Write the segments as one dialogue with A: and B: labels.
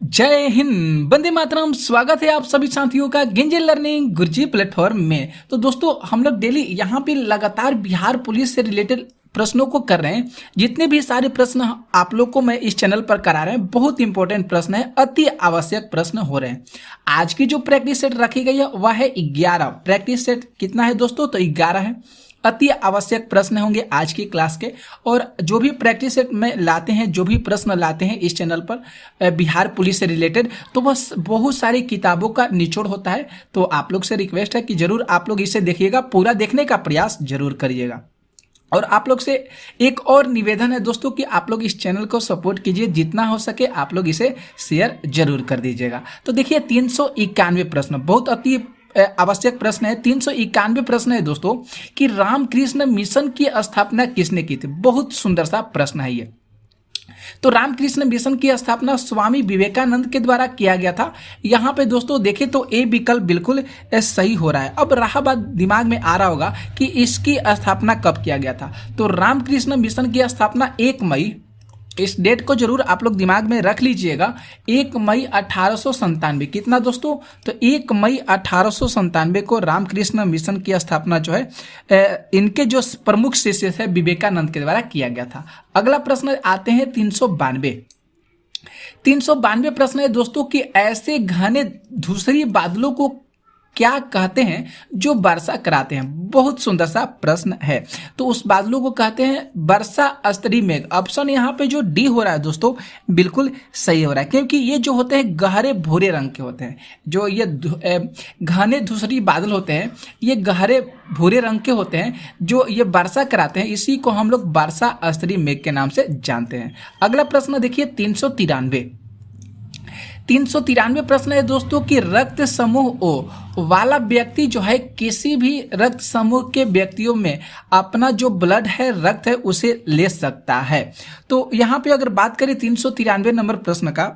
A: जय हिंद, वंदे मातरम। स्वागत है आप सभी साथियों का गिंजन लर्निंग गुरुजी प्लेटफॉर्म में। तो दोस्तों, हम लोग डेली यहाँ पे लगातार बिहार पुलिस से रिलेटेड प्रश्नों को कर रहे हैं। जितने भी सारे प्रश्न आप लोग को मैं इस चैनल पर करा रहे हैं, बहुत इंपॉर्टेंट प्रश्न है, अति आवश्यक प्रश्न हो रहे हैं। आज की जो प्रैक्टिस सेट रखी गई है वह है 11। प्रैक्टिस सेट कितना है दोस्तों? तो 11 है। अति आवश्यक प्रश्न होंगे आज की क्लास के। और जो भी प्रैक्टिस सेट में लाते हैं, जो भी प्रश्न लाते हैं इस चैनल पर बिहार पुलिस से रिलेटेड, तो बस बहुत सारी किताबों का निचोड़ होता है। तो आप लोग से रिक्वेस्ट है कि जरूर आप लोग इसे देखिएगा, पूरा देखने का प्रयास जरूर करिएगा। और आप लोग से एक और निवेदन है दोस्तों कि आप लोग इस चैनल को सपोर्ट कीजिए, जितना हो सके आप लोग इसे शेयर जरूर कर दीजिएगा। तो देखिए, 391 प्रश्न, बहुत अति आवश्यक प्रश्न है। 391 प्रश्न है दोस्तों कि रामकृष्ण मिशन की स्थापना किसने की थी। बहुत सुंदर सा प्रश्न है ये। तो रामकृष्ण मिशन की स्थापना स्वामी विवेकानंद के द्वारा किया गया था। यहाँ पे दोस्तों देखें तो ए विकल्प बिल्कुल सही हो रहा है। अब रहा बात, दिमाग में आ रहा होगा कि इसकी स्थापना कब किया गया था। तो रामकृष्ण मिशन की स्थापना 1 मई, इस डेट को जरूर आप लोग दिमाग में रख लीजिएगा, 1 मई 1897। कितना दोस्तों? तो 1 मई 1897 को रामकृष्ण मिशन की स्थापना जो है इनके जो प्रमुख शिष्य थे विवेकानंद के द्वारा किया गया था। अगला प्रश्न आते हैं 392। 392 प्रश्न है दोस्तों कि ऐसे घने धूसरी बादलों को क्या कहते हैं जो वर्षा कराते हैं। बहुत सुंदर सा प्रश्न है। तो उस बादलों को कहते हैं वर्षा स्तरीय मेघ। ऑप्शन यहाँ पे जो डी हो रहा है दोस्तों बिल्कुल सही हो रहा है, क्योंकि ये जो होते हैं गहरे भूरे रंग के होते हैं। जो ये घने धूसरी बादल होते हैं, ये गहरे भूरे रंग के होते हैं, जो ये वर्षा कराते हैं। इसी को हम लोग वर्षा स्तरीय मेघ के नाम से जानते हैं। अगला प्रश्न देखिए 393। 393 प्रश्न है दोस्तों कि रक्त समूह ओ वाला व्यक्ति जो है किसी भी रक्त समूह के व्यक्तियों में अपना जो ब्लड है, रक्त है, उसे ले सकता है। तो यहाँ पे अगर बात करें 393 नंबर प्रश्न का,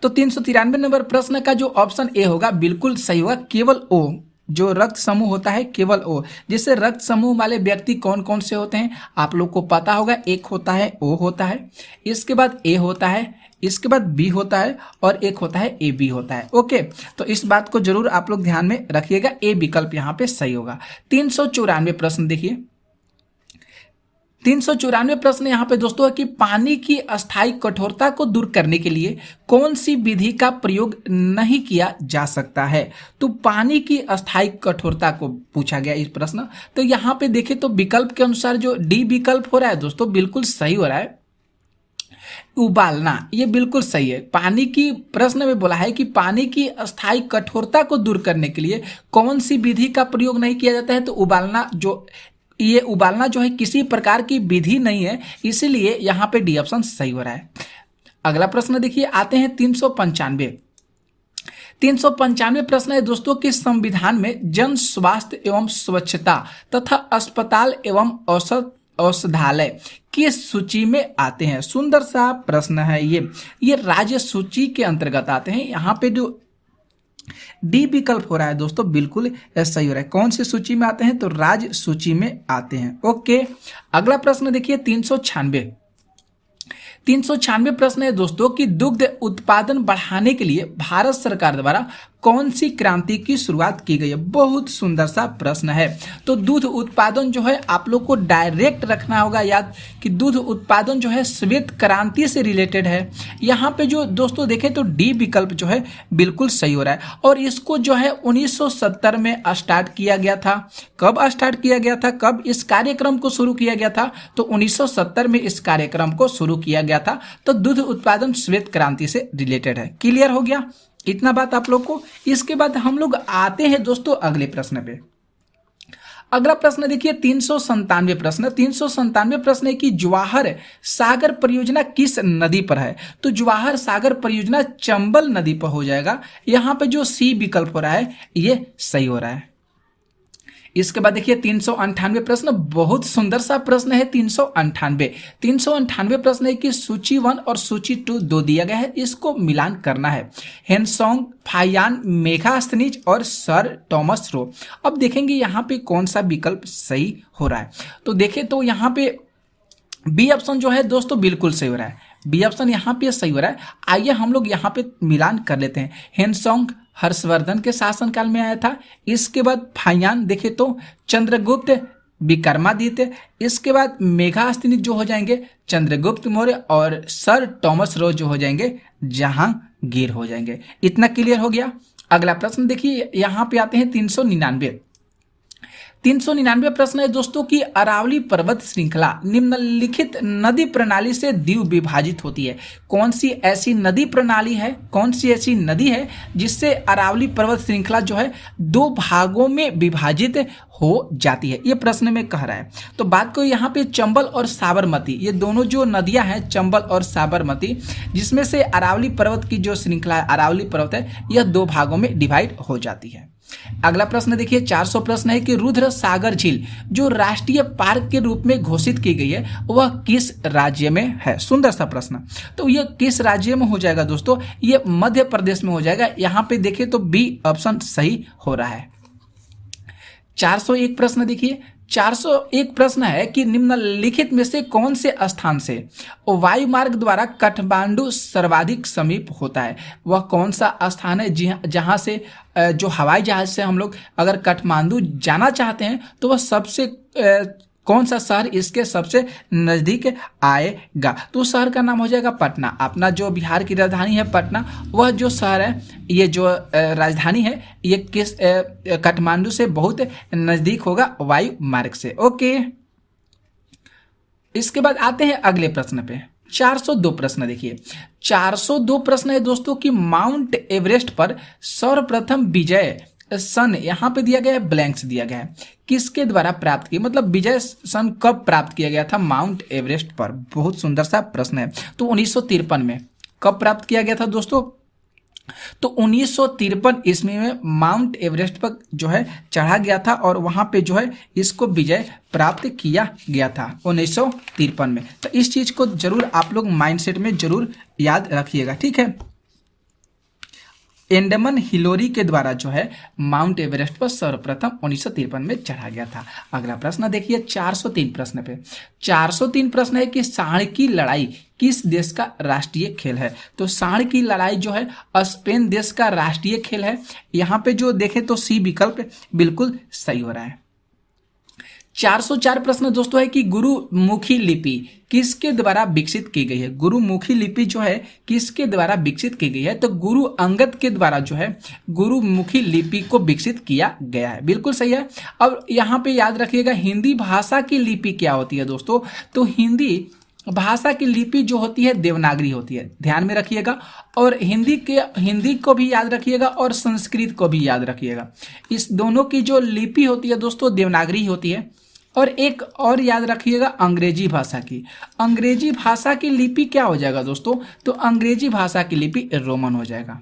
A: तो 393 नंबर प्रश्न का जो ऑप्शन ए होगा बिल्कुल सही होगा। केवल ओ जो रक्त समूह होता है, केवल ओ। जैसे रक्त समूह वाले व्यक्ति कौन कौन से होते हैं आप लोग को पता होगा। एक होता है ओ होता है, इसके बाद ए होता है, इसके बाद बी होता है, और एक होता है ए बी होता है। ओके, तो इस बात को जरूर आप लोग ध्यान में रखिएगा, ए विकल्प यहाँ पे सही होगा। 394 प्रश्न देखिए। 394 प्रश्न यहाँ पे दोस्तों है कि पानी की अस्थायी कठोरता को दूर करने के लिए कौन सी विधि का प्रयोग नहीं किया जा सकता है। तो पानी की अस्थायी कठोरता को पूछा गया इस प्रश्न। तो यहाँ पे देखें तो विकल्प के अनुसार जो डी विकल्प हो रहा है दोस्तों बिल्कुल सही हो रहा है, उबालना। ये बिल्कुल सही है। पानी की प्रश्न में बोला है कि पानी की अस्थायी कठोरता को दूर करने के लिए कौन सी विधि का प्रयोग नहीं किया जाता है। तो उबालना, जो ये उबालना जो है किसी प्रकार की विधि नहीं है, इसीलिए यहाँ पे डी ऑप्शन सही हो रहा है। अगला प्रश्न देखिए, आते हैं 395। 395 प्रश्न है दोस्तों कि संविधान में जन स्वास्थ्य एवं स्वच्छता तथा अस्पताल एवं औषधालय किस सूची में आते हैं। सुंदर सा प्रश्न है ये राज्य सूची के अंतर्गत आते हैं। यहाँ पे जो डी विकल्प हो रहा है दोस्तों बिल्कुल सही हो रहा है। कौन सी सूची में आते हैं? तो राज्य सूची में आते हैं। ओके, अगला प्रश्न देखिए 396। 396 प्रश्न है दोस्तों कि दुग्ध उत्पादन बढ़ाने के लिए भारत सरकार द्वारा कौन सी क्रांति की शुरुआत की गई है। बहुत सुंदर सा प्रश्न है। तो दूध उत्पादन जो है आप लोग को डायरेक्ट रखना होगा याद कि दूध उत्पादन जो है श्वेत क्रांति से रिलेटेड है। यहाँ पे जो दोस्तों देखें तो डी विकल्प जो है बिल्कुल सही हो रहा है। और इसको जो है 1970 में स्टार्ट किया गया था। कब स्टार्ट किया गया था, कब इस कार्यक्रम को शुरू किया गया था? तो 1970 में इस कार्यक्रम को शुरू किया गया था। तो दूध उत्पादन श्वेत क्रांति से रिलेटेड है। क्लियर हो गया इतना बात आप लोग को। इसके बाद हम लोग आते हैं दोस्तों अगले प्रश्न पे। अगला प्रश्न देखिए 397 प्रश्न। 397 प्रश्न है कि जवाहर सागर परियोजना किस नदी पर है। तो जवाहर सागर परियोजना चंबल नदी पर हो जाएगा। यहाँ पे जो सी विकल्प हो रहा है ये सही हो रहा है। इसके बाद देखिए 398 प्रश्न, बहुत सुंदर सा प्रश्न है 398। 398 प्रश्न है कि सूची 1 और सूची 2 दो दिया गया है, इसको मिलान करना है। हेनसोंग, फायान, मेगास्थनीज और सर टॉमस रो। अब देखेंगे यहाँ पे कौन सा विकल्प सही हो रहा है। तो देखें तो यहाँ पे बी ऑप्शन जो है दोस्तों बिल्कुल सही हो रहा है। बी ऑप्शन यहाँ पे सही हो रहा है। आइए हम लोग यहाँ पे मिलान कर लेते हैं। हेनसोंग हर्षवर्धन के शासनकाल में आया था। इसके बाद फाहियान देखे तो चंद्रगुप्त विक्रमादित्य, इसके बाद मेघास्थनीज जो हो जाएंगे चंद्रगुप्त मौर्य, और सर थॉमस रोज जो हो जाएंगे जहांगीर हो जाएंगे। इतना क्लियर हो गया। अगला प्रश्न देखिए, यहाँ पे आते हैं 399 प्रश्न है दोस्तों कि अरावली पर्वत श्रृंखला निम्नलिखित नदी प्रणाली से द्वीप विभाजित होती है। कौन सी ऐसी नदी प्रणाली है, कौन सी ऐसी नदी है जिससे अरावली पर्वत श्रृंखला जो है दो भागों में विभाजित हो जाती है, ये प्रश्न में कह रहा है। तो बात को यहाँ पे चंबल और साबरमती, ये दोनों जो नदियां हैं चंबल और साबरमती, जिसमें से अरावली पर्वत की जो श्रृंखला है अरावली पर्वत है, यह दो भागों में डिवाइड हो जाती है। अगला प्रश्न देखिए 400 प्रश्न है कि रुद्र सागर झील जो राष्ट्रीय पार्क के रूप में घोषित की गई है वह किस राज्य में है। सुंदर सा प्रश्न। तो यह किस राज्य में हो जाएगा दोस्तों, यह मध्य प्रदेश में हो जाएगा। यहाँ पे देखिए तो बी ऑप्शन सही हो रहा है। 401 प्रश्न देखिए, 401 प्रश्न है कि निम्नलिखित में से कौन से स्थान से वायु मार्ग द्वारा काठमांडू सर्वाधिक समीप होता है। वह कौन सा स्थान है जहां से जो हवाई जहाज से हम लोग अगर काठमांडू जाना चाहते हैं तो वह सबसे कौन सा शहर इसके सबसे नज़दीक आएगा। तो उस शहर का नाम हो जाएगा पटना। अपना जो बिहार की राजधानी है पटना, वह जो शहर है, ये जो राजधानी है, ये किस काठमांडू से बहुत नज़दीक होगा वायु मार्ग से। ओके, इसके बाद आते हैं अगले प्रश्न पे। 402 प्रश्न देखिए, 402 प्रश्न है दोस्तों कि माउंट एवरेस्ट पर सर्वप्रथम विजय सन यहाँ पे दिया गया है, ब्लैंक्स दिया गया है, किसके द्वारा प्राप्त की, मतलब विजय सन कब प्राप्त किया गया था माउंट एवरेस्ट पर। बहुत सुंदर सा प्रश्न है। तो 1953 में कब प्राप्त किया गया था दोस्तों, तो 1953 ईस्वी में माउंट एवरेस्ट पर जो है चढ़ा गया था और वहां पे जो है इसको विजय प्राप्त किया गया था 1953 में। तो इस चीज को जरूर आप लोग माइंडसेट में जरूर याद रखिएगा, ठीक है। एंडमन हिलोरी के द्वारा जो है माउंट एवरेस्ट पर सर्वप्रथम 1953 में चढ़ा गया था। अगला प्रश्न देखिए 403 प्रश्न पे। 403 प्रश्न है कि सांड की लड़ाई किस देश का राष्ट्रीय खेल है। तो सांड की लड़ाई जो है स्पेन देश का राष्ट्रीय खेल है। यहाँ पे जो देखें तो सी विकल्प बिल्कुल सही हो रहा है। 404 प्रश्न दोस्तों है कि गुरुमुखी लिपि किसके द्वारा विकसित की गई है। गुरुमुखी लिपि जो है किसके द्वारा विकसित की गई है, तो गुरु अंगद के द्वारा जो है गुरुमुखी लिपि को विकसित किया गया है। बिल्कुल सही है। अब यहाँ पे याद रखिएगा हिंदी भाषा की लिपि क्या होती है दोस्तों, तो हिंदी भाषा की लिपि जो होती है देवनागरी होती है, ध्यान में रखिएगा। और हिंदी को भी याद रखिएगा और संस्कृत को भी याद रखिएगा। इस दोनों की जो लिपि होती है दोस्तों देवनागरी होती है। और एक और याद रखिएगा अंग्रेजी भाषा की। अंग्रेजी भाषा की लिपि क्या हो जाएगा दोस्तों, तो अंग्रेजी भाषा की लिपि रोमन हो जाएगा।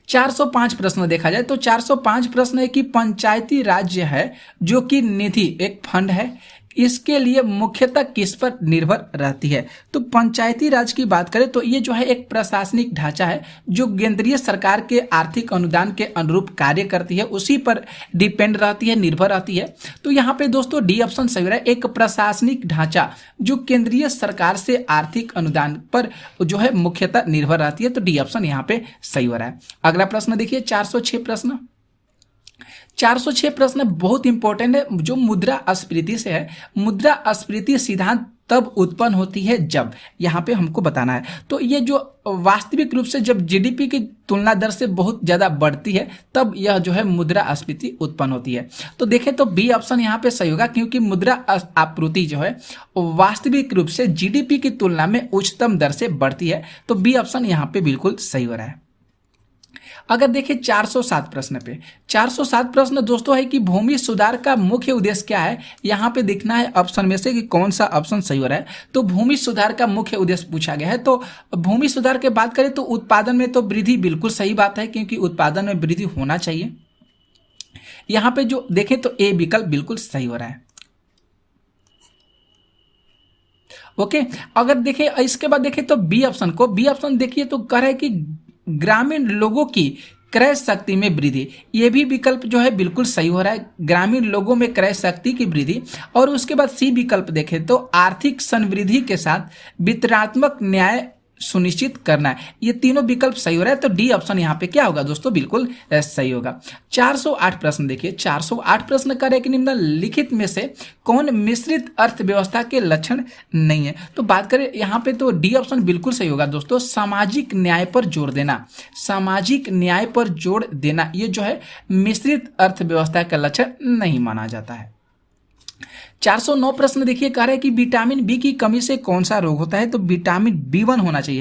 A: 405 प्रश्न देखा जाए तो 405 प्रश्न है कि पंचायती राज्य है जो कि निधि एक फंड है, इसके लिए मुख्यतः किस पर निर्भर रहती है। तो पंचायती राज की बात करें तो ये जो है एक प्रशासनिक ढांचा है जो केंद्रीय सरकार के आर्थिक अनुदान के अनुरूप कार्य करती है, उसी पर डिपेंड रहती है, निर्भर रहती है। तो यहाँ पे दोस्तों डी ऑप्शन सही हो रहा है। एक प्रशासनिक ढांचा जो केंद्रीय सरकार से आर्थिक अनुदान पर जो है मुख्यतः निर्भर रहती है, तो डी ऑप्शन यहाँ पे सही हो रहा है। अगला प्रश्न देखिए 406 प्रश्न। 406 प्रश्न बहुत इंपॉर्टेंट है जो मुद्रास्फीति से है। मुद्रास्फीति सिद्धांत तब उत्पन्न होती है जब, यहाँ पे हमको बताना है, तो ये जो वास्तविक रूप से जब जीडीपी की तुलना दर से बहुत ज़्यादा बढ़ती है तब यह जो है मुद्रास्फीति उत्पन्न होती है। तो देखें तो बी ऑप्शन यहाँ पे सही होगा क्योंकि मुद्रा आपूर्ति जो है वास्तविक रूप से जीडीपी की तुलना में उच्चतम दर से बढ़ती है। तो बी ऑप्शन यहाँ पे बिल्कुल सही हो रहा है। अगर देखिए 407 प्रश्न पे, 407 प्रश्न दोस्तों है कि भूमि सुधार का मुख्य उद्देश्य क्या है। यहाँ पे देखना है ऑप्शन में से कि कौन सा ऑप्शन सही हो रहा है। तो भूमि सुधार का मुख्य उद्देश्य पूछा गया है। तो भूमि सुधार के बात करें तो उत्पादन में तो वृद्धि बिल्कुल सही बात है क्योंकि उत्पादन में वृद्धि होना चाहिए। यहाँ पे जो देखें तो ए विकल्प बिल्कुल सही हो रहा है। ओके, अगर देखें इसके बाद देखें तो बी ऑप्शन को, बी ऑप्शन देखिए तो कह रहा है कि ग्रामीण लोगों की क्रय शक्ति में वृद्धि, ये भी विकल्प जो है बिल्कुल सही हो रहा है, ग्रामीण लोगों में क्रय शक्ति की वृद्धि। और उसके बाद सी विकल्प देखें तो आर्थिक संवृद्धि के साथ वितरणात्मक न्याय सुनिश्चित करना है। ये तीनों विकल्प सही हो रहा है, तो डी ऑप्शन यहाँ पे क्या होगा दोस्तों, बिल्कुल सही होगा। 408 प्रश्न देखिए, 408 प्रश्न करे कि निम्नलिखित में से कौन मिश्रित अर्थव्यवस्था के लक्षण नहीं है। तो बात करें यहाँ पे तो डी ऑप्शन बिल्कुल सही होगा दोस्तों, सामाजिक न्याय पर जोर देना, सामाजिक न्याय पर जोर देना ये जो है मिश्रित अर्थव्यवस्था का लक्षण नहीं माना जाता है। 409 प्रश्न देखिए, कह रहे हैं कि विटामिन बी की कमी से कौन सा रोग होता है। तो विटामिन B1 होना चाहिए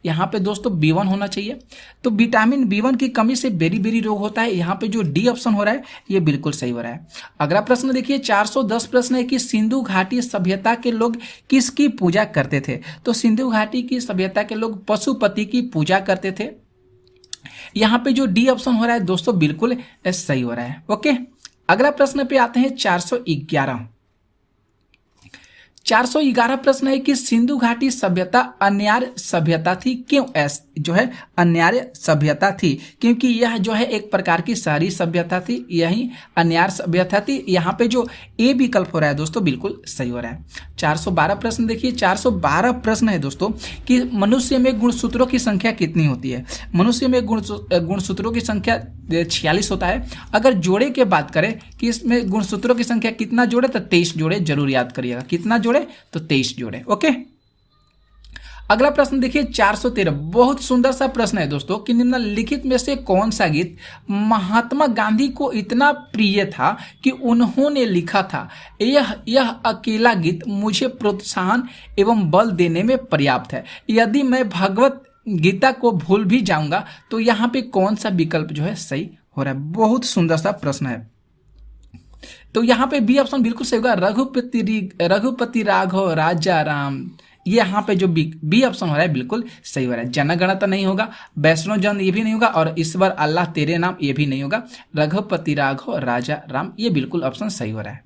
A: यहाँ पे दोस्तों B1 होना चाहिए। तो विटामिन B1 की कमी से बेरी रोग होता है। यहाँ पे जो डी ऑप्शन हो रहा है ये बिल्कुल सही हो रहा है। अगला प्रश्न देखिए, 410 प्रश्न है कि सिंधु घाटी सभ्यता के लोग किसकी पूजा करते थे। तो सिंधु घाटी की सभ्यता के लोग पशुपति की पूजा करते थे। यहाँ पे जो डी ऑप्शन हो रहा है दोस्तों बिल्कुल सही हो रहा है। ओके, अगला प्रश्न पे आते हैं 411 प्रश्न है कि सिंधु घाटी सभ्यता अन्यार्य सभ्यता थी। क्यों जो है अन्यार्य सभ्यता थी, क्योंकि यह जो है एक प्रकार की शहरी सभ्यता थी, यही अन्यार्य सभ्यता थी। यहाँ पे जो ए विकल्प हो रहा है दोस्तों बिल्कुल सही हो रहा है। 412 प्रश्न देखिए, 412 प्रश्न है दोस्तों कि मनुष्य में गुणसूत्रों की संख्या कितनी होती है। मनुष्य में गुणसूत्रों की संख्या 46 होता है। अगर जोड़े की बात करें कि इसमें गुणसूत्रों की संख्या कितना जोड़े, तो 23 जोड़े जरूर याद करिएगा, कितना जोड़े तो 23 जोड़े। ओके, अगला प्रश्न देखिए 413, बहुत सुंदर सा प्रश्न है दोस्तों कि निम्नलिखित में से कौन सा गीत महात्मा गांधी को इतना प्रिय था कि उन्होंने लिखा था, यह अकेला गीत मुझे प्रोत्साहन एवं बल देने में पर्याप्त है। यदि मैं भगवत गीता को भूल भी जाऊंगा तो यहाँ पे कौन सा विकल्प जो है सही हो रहा है। बहुत सुंदर सा प्रश्न है, तो यहाँ पे बी ऑप्शन बिल्कुल सही होगा, रघुपति राघव राजा राम। ये यहाँ पे जो बी ऑप्शन हो रहा है बिल्कुल सही हो रहा है। जनगणना तो नहीं होगा, वैष्णो जन ये भी नहीं होगा, और ईश्वर अल्लाह तेरे नाम ये भी नहीं होगा। रघुपति राघव राजा राम ये बिल्कुल ऑप्शन सही हो रहा है।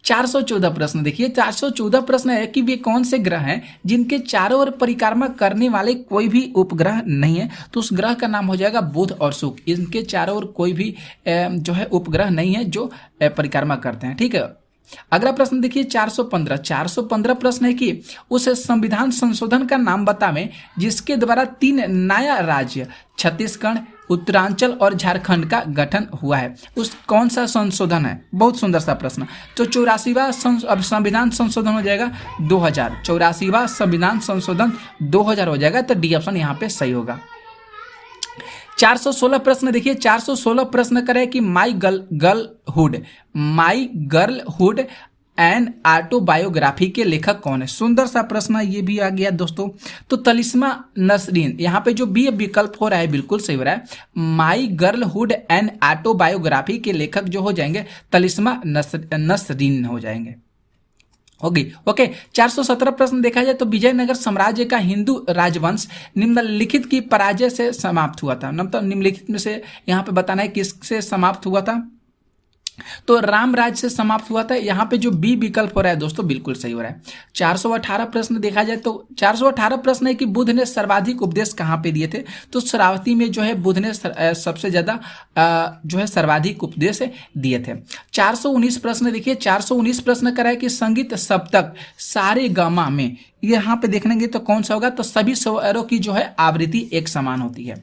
A: 414 प्रश्न देखिए, 414 प्रश्न है कि वे कौन से ग्रह हैं जिनके चारों ओर परिक्रमा करने वाले कोई भी उपग्रह नहीं है। तो उस ग्रह का नाम हो जाएगा बुध और शुक्र। इनके चारों ओर कोई भी जो है उपग्रह नहीं है जो परिक्रमा करते हैं। ठीक है, अगला प्रश्न देखिए 415 प्रश्न है कि उस संविधान संशोधन का नाम बतावें जिसके द्वारा 3 नया राज्य छत्तीसगढ़, उत्तरांचल और झारखंड का गठन हुआ है। उस कौन सा संशोधन है। बहुत सुंदर सा प्रश्न। तो 84वां संविधान संशोधन हो जाएगा 2000, 84वां संविधान संशोधन 2000 हो जाएगा। तो डी ऑप्शन यहाँ पे सही होगा। 416 प्रश्न देखिए, 416 प्रश्न करें कि माई गर्लहुड एंड ऑटोबायोग्राफी के लेखक कौन है। सुंदर सा प्रश्न ये भी आ गया दोस्तों। तो तलिस्मा नसरीन, यहाँ पे जो बी विकल्प हो रहा है बिल्कुल सही हो रहा है। माई गर्लहुड एंड ऑटोबायोग्राफी के लेखक जो हो जाएंगे तलिस्मा नसरीन हो जाएंगे। ओके 417 प्रश्न देखा जाए तो विजयनगर साम्राज्य का हिंदू राजवंश निम्नलिखित की पराजय से समाप्त हुआ था। मतलब निम्नलिखित में से यहाँ पे बताना है किससे समाप्त हुआ था। तो रामराज से समाप्त हुआ था। यहाँ पे जो बी विकल्प हो रहा है दोस्तों बिल्कुल सही हो रहा है। 418 प्रश्न देखा जाए तो 418 प्रश्न है कि बुद्ध ने सर्वाधिक उपदेश कहाँ पे दिए थे। तो श्रावस्ती में जो है बुद्ध ने सबसे ज्यादा जो है सर्वाधिक उपदेश दिए थे। 419 प्रश्न देखिए, 419 प्रश्न करा है कि संगीत सप्तक सारे गामा में यहाँ पे देखेंगे तो कौन सा होगा। तो सभी स्वरों की जो है आवृत्ति एक समान होती है।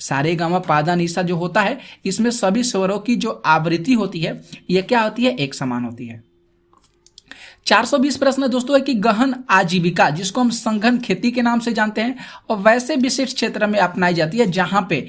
A: सारे गामा पादा निशा जो होता है इसमें सभी स्वरों की जो आवृत्ति होती है ये क्या होती है, एक समान होती है। 420 प्रश्न दोस्तों है कि गहन आजीविका जिसको हम संघन खेती के नाम से जानते हैं और वैसे विशिष्ट क्षेत्र में अपनाई जाती है जहां पे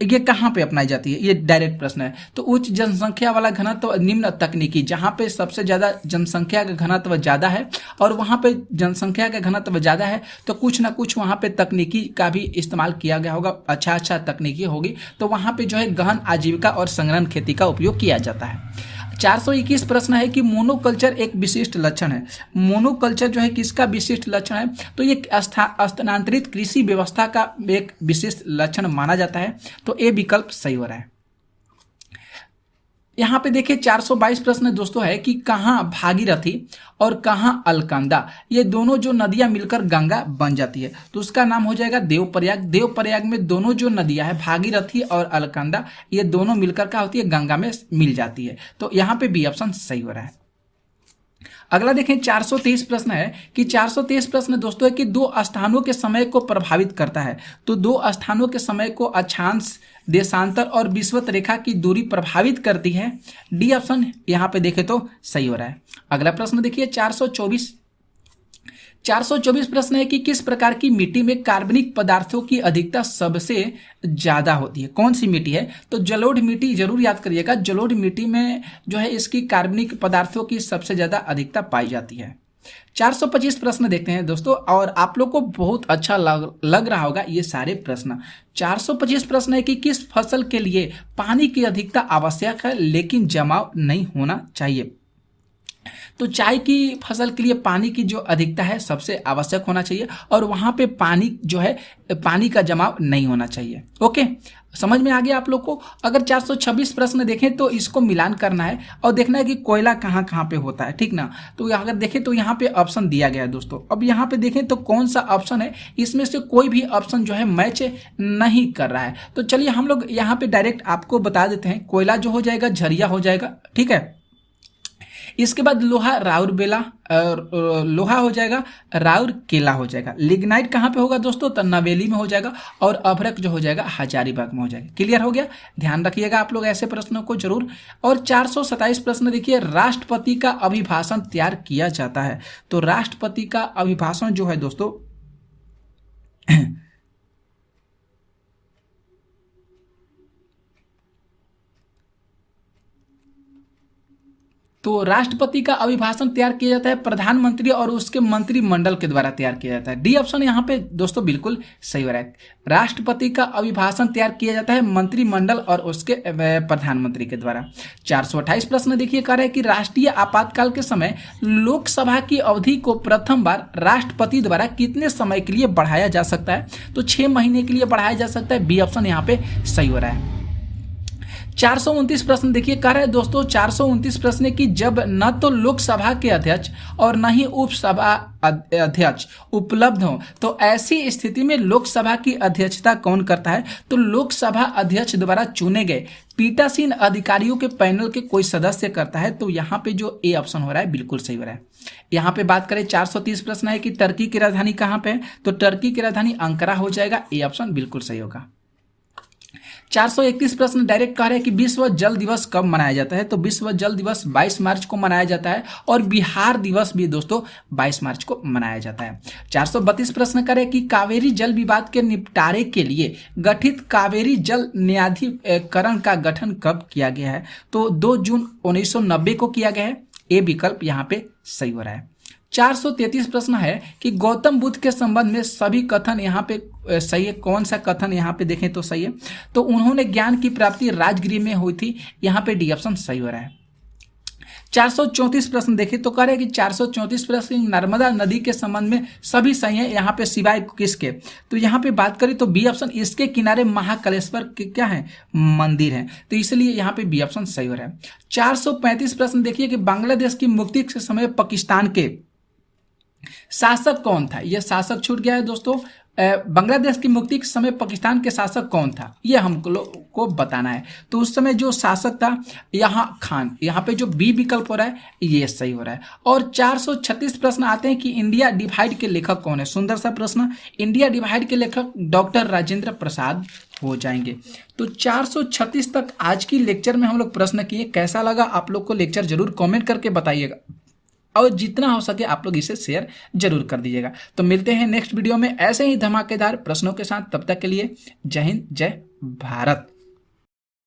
A: ये कहाँ पे अपनाई जाती है, ये डायरेक्ट प्रश्न है। तो उच्च जनसंख्या वाला घनत्व निम्न तकनीकी, जहाँ पे सबसे ज़्यादा जनसंख्या का घनत्व ज़्यादा है और वहाँ पे जनसंख्या का घनत्व ज़्यादा है तो कुछ ना कुछ वहाँ पे तकनीकी का भी इस्तेमाल किया गया होगा, अच्छा तकनीकी होगी। तो वहाँ पे जो है गहन आजीविका और संघनन खेती का उपयोग किया जाता है। 421 प्रश्न है कि मोनोकल्चर एक विशिष्ट लक्षण है। मोनोकल्चर जो है किसका विशिष्ट लक्षण है। तो ये स्थानांतरित कृषि व्यवस्था का एक विशिष्ट लक्षण माना जाता है। तो ए विकल्प सही हो रहा है। यहाँ पे देखिए 422 प्रश्न दोस्तों है कि कहाँ भागीरथी और कहाँ अलकनंदा, ये दोनों जो नदियां मिलकर गंगा बन जाती है, तो उसका नाम हो जाएगा देवप्रयाग। देवप्रयाग में दोनों जो नदियां है भागीरथी और अलकनंदा, ये दोनों मिलकर क्या होती है, गंगा में मिल जाती है। तो यहाँ पे बी ऑप्शन सही हो रहा है। अगला देखें 423 प्रश्न है कि 423 प्रश्न दोस्तों है कि दो स्थानों के समय को प्रभावित करता है। तो दो स्थानों के समय को अक्षांश, देशांतर और विषुवत रेखा की दूरी प्रभावित करती है। डी ऑप्शन यहाँ पे देखें तो सही हो रहा है। अगला प्रश्न देखिए 424 प्रश्न है कि किस प्रकार की मिट्टी में कार्बनिक पदार्थों की अधिकता सबसे ज्यादा होती है, कौन सी मिट्टी है? तो जलोढ़ मिट्टी, जरूर याद करिएगा, जलोढ़ मिट्टी में जो है इसकी कार्बनिक पदार्थों की सबसे ज्यादा अधिकता पाई जाती है। 425 प्रश्न देखते हैं दोस्तों, और आप लोग को बहुत अच्छा लग रहा होगा ये सारे प्रश्न। 425 प्रश्न है कि किस फसल के लिए पानी की अधिकता आवश्यक है लेकिन जमाव नहीं होना चाहिए? तो चाय की फसल के लिए पानी की जो अधिकता है सबसे आवश्यक होना चाहिए, और वहां पे पानी जो है, पानी का जमाव नहीं होना चाहिए। ओके, समझ में आ गया आप लोग को। अगर 426 प्रश्न देखें तो इसको मिलान करना है और देखना है कि कोयला कहाँ कहाँ पे होता है, ठीक ना। तो अगर देखें तो यहाँ पे ऑप्शन दिया गया है दोस्तों। अब यहाँ पे देखें तो कौन सा ऑप्शन है, इसमें से कोई भी ऑप्शन जो है मैच नहीं कर रहा है। तो चलिए हम लोग यहाँ पे डायरेक्ट आपको बता देते हैं। कोयला जो हो जाएगा झरिया हो जाएगा, ठीक है। इसके बाद लोहा राउरकेला, लोहा हो जाएगा राउरकेला हो जाएगा। लिग्नाइट कहाँ पे होगा दोस्तों? तो नवेली में हो जाएगा, और अभ्रक जो हो जाएगा हजारीबाग में हो जाएगा। क्लियर हो गया? ध्यान रखिएगा आप लोग ऐसे प्रश्नों को जरूर। और 427 प्रश्न देखिए, राष्ट्रपति का अभिभाषण तैयार किया जाता है। तो राष्ट्रपति का अभिभाषण जो है दोस्तों तो राष्ट्रपति का अभिभाषण तैयार किया जाता है प्रधानमंत्री और उसके मंत्रिमंडल के द्वारा तैयार किया जाता है। डी ऑप्शन यहाँ पे दोस्तों बिल्कुल सही हो रहा है। राष्ट्रपति का अभिभाषण तैयार किया जाता है मंत्रिमंडल और उसके प्रधानमंत्री के द्वारा। 428 प्रश्न देखिए, कह रहा है कि राष्ट्रीय आपातकाल के समय लोकसभा की अवधि को प्रथम बार राष्ट्रपति द्वारा कितने समय के लिए बढ़ाया जा सकता है? तो 6 महीने के लिए बढ़ाया जा सकता है। बी ऑप्शन यहाँ पे सही हो रहा है। 429 प्रश्न देखिए, कह रहे हैं दोस्तों 429 प्रश्न की जब न तो लोकसभा के अध्यक्ष और न ही उपसभा अध्यक्ष उपलब्ध हो, तो ऐसी स्थिति में लोकसभा की अध्यक्षता कौन करता है? तो लोकसभा अध्यक्ष द्वारा चुने गए पीठासीन अधिकारियों के पैनल के कोई सदस्य करता है। तो यहाँ पे जो ए ऑप्शन हो रहा है बिल्कुल सही हो रहा है। यहाँ पे बात करें 430 प्रश्न है कि टर्की की राजधानी कहाँ पे है? तो टर्की की राजधानी अंकारा हो जाएगा। ए ऑप्शन बिल्कुल सही होगा। 431 प्रश्न डायरेक्ट कह रहे हैं कि विश्व जल दिवस कब मनाया जाता है? तो विश्व जल दिवस 22 मार्च को मनाया जाता है, और बिहार दिवस भी दोस्तों 22 मार्च को मनाया जाता है। 432 प्रश्न करें कि कावेरी जल विवाद के निपटारे के लिए गठित कावेरी जल न्यायाधिकरण का गठन कब किया गया है? तो 2 जून 1990 को किया गया है। ए विकल्प यहाँ पे सही हो रहा है। 433 प्रश्न है कि गौतम बुद्ध के संबंध में सभी कथन यहाँ पे सही है। कौन सा कथन यहाँ पे देखें तो सही है? तो उन्होंने ज्ञान की प्राप्ति राजगृह में हुई थी। यहाँ पे डी ऑप्शन सही हो रहा है। 434 प्रश्न देखें तो कह रहे हैं कि 434 प्रश्न नर्मदा नदी के संबंध में सभी सही है, यहाँ पे सिवाय किसके? तो यहाँ पे बात करें तो बी ऑप्शन, इसके किनारे महाकालेश्वर के क्या है? मंदिर है। तो इसलिए यहाँ पे बी ऑप्शन सही हो रहा है। 435 प्रश्न देखिए कि बांग्लादेश की मुक्ति के समय पाकिस्तान के शासक कौन था? यह शासक छूट गया है दोस्तों। बांग्लादेश की मुक्ति के समय पाकिस्तान के शासक कौन था, ये हमको को बताना है। तो उस समय जो शासक था यहाँ खान, यहाँ पे जो बी विकल्प हो रहा है ये सही हो रहा है। और 436 प्रश्न आते हैं कि इंडिया डिवाइड के लेखक कौन है? सुंदर सा प्रश्न। इंडिया डिवाइड के लेखक डॉक्टर राजेंद्र प्रसाद हो जाएंगे। तो 436 तक आज की लेक्चर में हम लोग प्रश्न किए। कैसा लगा आप लोग को लेक्चर जरूर कमेंट करके बताइएगा, और जितना हो सके आप लोग इसे शेयर जरूर कर दीजिएगा। तो मिलते हैं नेक्स्ट वीडियो में ऐसे ही धमाकेदार प्रश्नों के साथ। तब तक के लिए जय हिंद, जय भारत।